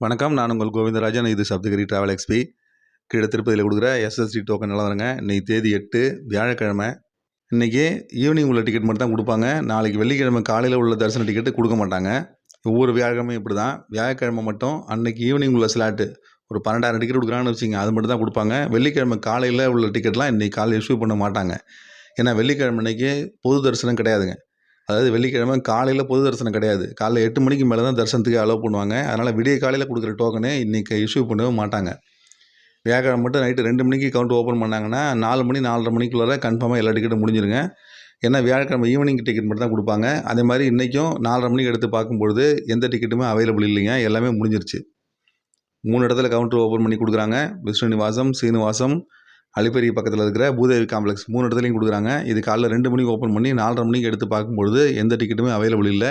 வணக்கம். நான் உங்கள் கோவிந்தராஜன். இது சப்தகிரி டிராவல் எக்ஸ்பி. கீழே திருப்பதியில் கொடுக்குற எஸ்எஸ்டி டோக்கன் நிலவரங்க. இன்றைக்கி தேதி 8 வியாழக்கிழமை. இன்றைக்கி ஈவினிங் உள்ள டிக்கெட் மட்டும் தான் கொடுப்பாங்க. நாளைக்கு வெள்ளிக்கிழமை காலையில் உள்ள தரிசன டிக்கெட்டு கொடுக்க மாட்டாங்க. ஒவ்வொரு வியாழக்கிழமையும் இப்படி தான். வியாழக்கிழமை மட்டும் அன்றைக்கி ஈவினிங் உள்ள ஸ்லாட்டு ஒரு 12,000 டிக்கெட் கொடுக்குறாங்கன்னு வச்சுங்க, அது மட்டும் தான் கொடுப்பாங்க. வெள்ளிக்கிழமை காலையில் உள்ள டிக்கெட்லாம் இன்றைக்கி காலையில் இஷ்யூ பண்ண மாட்டாங்க. ஏன்னா வெள்ளிக்கிழமை அன்றைக்கி பொது தரிசனம் கிடையாதுங்க. அதாவது வெள்ளிக்கிழமை காலையில் பொது தரிசனம் கிடையாது. காலைல 8 மணிக்கு மேலே தான் தரிசனத்துக்கு அலோவ் பண்ணுவாங்க. அதனால் விடிய காலையில் கொடுக்குற டோக்கனு இன்றைக்கி இஷ்யூ பண்ணவே மாட்டாங்க. வியாழக்கிழமை மட்டும் நைட்டு 2 மணிக்கு கவுண்டர் ஓப்பன் பண்ணாங்கன்னா 4 மணி 4:30 மணிக்குள்ளார கன்ஃபார்மாக எல்லா டிக்கெட்டும் முடிஞ்சிருங்க. ஏன்னா வியாழக்கிழமை ஈவினிங் டிக்கெட் மட்டும் தான் கொடுப்பாங்க. அதே மாதிரி இன்றைக்கும் 4:30 மணிக்கு எடுத்து பார்க்கும்பொழுது எந்த டிக்கெட்டுமே அவைலபிள் இல்லைங்க. எல்லாமே முடிஞ்சிருச்சு. 3 இடத்துல கவுண்டர் ஓப்பன் பண்ணி கொடுக்குறாங்க. விஷ்ணுநிவாசம், சீனிவாசம், அலிப்பெரி பக்கத்தில் இருக்கிற பூதேவி காம்ப்ளெக்ஸ் 3 இடத்துலையும் கொடுக்குறாங்க. இது காலைல 2 மணிக்கு ஓப்பன் பண்ணி 4:30 மணிக்கு எடுத்து பார்க்கும்பொழுது எந்த டிக்கெட்டுமே அவைலபிள் இல்லை.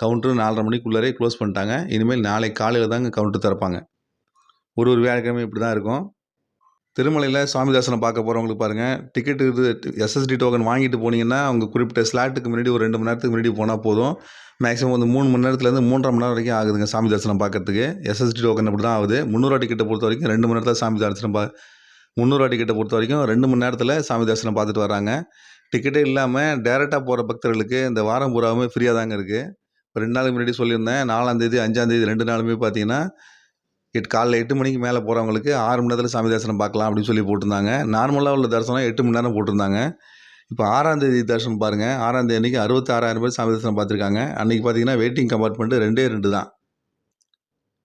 கவுண்டர் 4:30 மணிக்குள்ளே க்ளோஸ் பண்ணிட்டாங்க. இனிமேல் நாளைக்கு காலையில் தாங்க கவுண்டர் திறப்பாங்க. ஒரு வியாழக்கிழமை இப்படி தான் இருக்கும். திருமலையில் சுவாமி தரிசனம் பார்க்க போகிறவங்களுக்கு பாருங்கள், டிக்கெட்டு இது எஸ்எஸ்டி டோக்கன் வாங்கிட்டு போனீங்கன்னா அவங்க குறிப்பிட்ட ஸ்லாட்டுக்கு முன்னாடி ஒரு 2 மணி நேரத்துக்கு முன்னாடி போனால் போதும். மேக்ஸிமம் வந்து 3 மணி நேரத்துலேருந்து 3.5 மணி நேரம் வரைக்கும் ஆகுதுங்க சாமி தரிசனம் பார்க்கறதுக்கு. எஸ்எஸ்டி டோக்கன் அப்படி தான் ஆகுது. 300 டிக்கெட்டை பொறுத்த வரைக்கும் 2 மணி நேரத்தில் சாமி தரிசனம் 300 டிக்கெட்டை பொறுத்த வரைக்கும் 2 மணி நேரத்தில் சாமி தரிசனம் பார்த்துட்டு வராங்க. டிக்கெட்டே இல்லாமல் டேரெக்டாக போகிற பக்தர்களுக்கு இந்த வாரம் பூராவுமே ஃப்ரீயாக தாங்க இருக்குது. இப்போ 2 நாளுக்கு முன்னாடி சொல்லியிருந்தேன். 4ஆம் தேதி 5ஆம் தேதி 2 நாளுமே பார்த்தீங்கன்னா காலைல 8 மணிக்கு மேலே போகிறவங்களுக்கு 6 மணி நேரத்தில் சாமி தரிசனம் பார்க்கலாம் அப்படின்னு சொல்லி போட்டிருந்தாங்க. நார்மலாக உள்ள தரிசனம் 8 மணி நேரம் போட்டிருந்தாங்க. இப்போ 6ஆம் தேதி தரிசனம் பாருங்கள். 6ஆம் தேதி அன்றைக்கி 66,000 பேர் சாமி தரிசனம் பார்த்துருக்காங்க. அன்றைக்கி பார்த்தீங்கன்னா வெயிட்டிங் கம்பார்ட்மெண்ட்டு 2 தான்.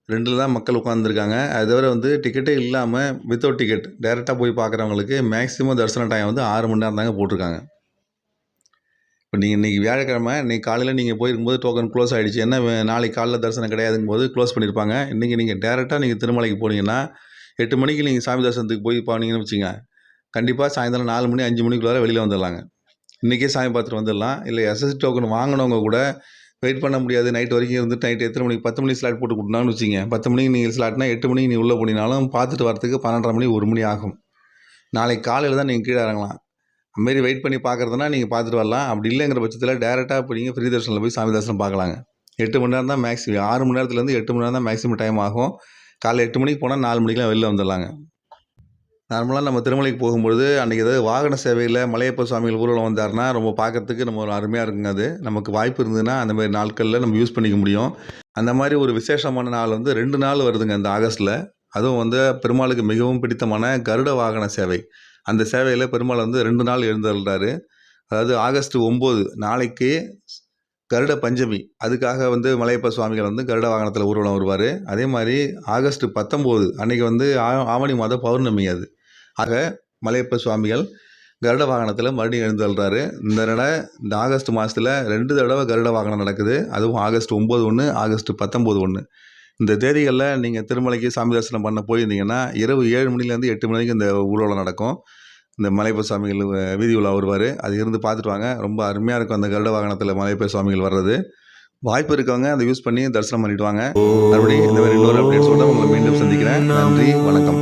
2 தான் மக்கள் உட்காந்துருக்காங்க. அது தவிர வந்து டிக்கெட்டே இல்லாமல் வித்தவுட் டிக்கெட் டேரெக்டாக போய் பார்க்குறவங்களுக்கு மேக்ஸிமம் தரிசன டைம் வந்து 6 மணி நேரம் தாங்க போட்டிருக்காங்க. இப்போ நீங்கள் இன்றைக்கி வியாழக்கிழமை இன்றைக்கி காலையில் நீங்கள் போயிருக்கும்போது டோக்கன் க்ளோஸ் ஆகிடுச்சு. என்ன நாளைக்கு காலைல தரிசனம் கிடையாதுங்கும் போது க்ளோஸ் பண்ணியிருப்பாங்க. இன்றைக்கி நீங்கள் டேரெக்டாக நீங்கள் திருமலைக்கு போனீங்கன்னா 8 மணிக்கு நீங்கள் சாமி தரிசனத்துக்கு போய் போனீங்கன்னு வச்சுங்க, கண்டிப்பாக சாயந்தரம் 4 மணி 5 மணிக்குள்ளார வெளியில் வந்துடலாங்க. இன்றைக்கே சாமி பார்த்துட்டு வந்துடலாம். இல்லை எஸ்எஸ்டி டோக்கன் வாங்கினவங்க கூட வெயிட் பண்ண முடியாது, நைட் வரைக்கும் இருந்துட்டு நைட்டு எத்தனை மணிக்கு 10 மணிக்கு ஸ்லாட் போட்டு கொடுத்தாங்கன்னு வச்சிங்க, 10 மணிக்கு நீங்கள் ஸ்லாட்னா 8 மணிக்கு நீ உள்ளே போனீங்கனாலும் பார்த்துட்டு வரத்துக்கு 12:30 மணி 1 மணி ஆகும். நாளைக்கு காலையில் தான் நீங்கள் கீழே இறங்கலாம். அதுமாரி வெயிட் பண்ணி பார்க்குறதுனா நீங்கள் பார்த்துட்டு வரலாம். அப்படி இல்லைங்கிற பட்சத்தில் டேரெக்டாக இப்போ நீங்கள் ஃப்ரீ தரிசனில் போய் சாமி தரிசனம் பார்க்கலாங்க. 8 மணி நேரம் தான் மேக்ஸிமம். 6 மணி நேரத்துலேருந்து 8 மணி நேரம் தான் மேக்ஸிமம் டைம் ஆகும். காலைல 8 மணிக்கு போனால் 4 மணிக்கெலாம் வெளில வந்துடலாங்க. நார்மலாக நம்ம திருமலைக்கு போகும்பொழுது அன்றைக்கி ஏதாவது வாகன சேவையில் மலையப்ப சுவாமிகள் ஊர்வலம் வந்தார்னா ரொம்ப பார்க்குறதுக்கு நம்ம ஒரு அருமையாக இருக்குங்க. அது நமக்கு வாய்ப்பு இருந்ததுன்னா அந்த மாதிரி நாட்களில் நம்ம யூஸ் பண்ணிக்க முடியும். அந்த மாதிரி ஒரு விசேஷமான நாள் வந்து 2 நாள் வருதுங்க இந்த ஆகஸ்ட்டில். அதுவும் வந்து பெருமாளுக்கு மிகவும் பிடித்தமான கருட வாகன சேவை. அந்த சேவையில் பெருமாள் வந்து 2 நாள் எழுந்தருள்றாரு. அதாவது ஆகஸ்ட் 9 நாளைக்கு கருட பஞ்சமி. அதுக்காக வந்து மலையப்ப சுவாமிகள் வந்து கருட வாகனத்தில் ஊர்வலம் வருவார். அதே மாதிரி ஆகஸ்ட் 19 அன்றைக்கி வந்து ஆவணி மாத பௌர்ணமி. அது ஆக மலையப்ப சுவாமிகள் கருட வாகனத்தில் மறுபடியும் எழுந்தருள்றாரு. இந்த ஆகஸ்ட் மாதத்தில் 2 தடவை கருட வாகனம் நடக்குது. அதுவும் ஆகஸ்ட் 9 ஒன்று, ஆகஸ்ட் 19 ஒன்று. இந்த தேதிகளில் நீங்கள் திருமலைக்கு சாமி தரிசனம் பண்ண போயிருந்தீங்கன்னா இரவு 7 மணிலேருந்து 8 மணிக்கு இந்த ஊர்வலம் நடக்கும். இந்த மலையப்ப சுவாமிகள் வீதி உலா வருவார். அது இருந்து பார்த்துட்டு வாங்க. ரொம்ப அருமையாக இருக்கும் அந்த கருட வாகனத்தில் மலையப்ப சுவாமிகள் வர்றது. வாய்ப்பு இருக்கவங்க அதை யூஸ் பண்ணி தரிசனம் பண்ணிட்டு வாங்க. மறுபடியும் இந்த மாதிரி இன்னொரு அப்டேட்ஸோட உங்களை மீண்டும் சந்திக்கிறேன். நன்றி, வணக்கம்.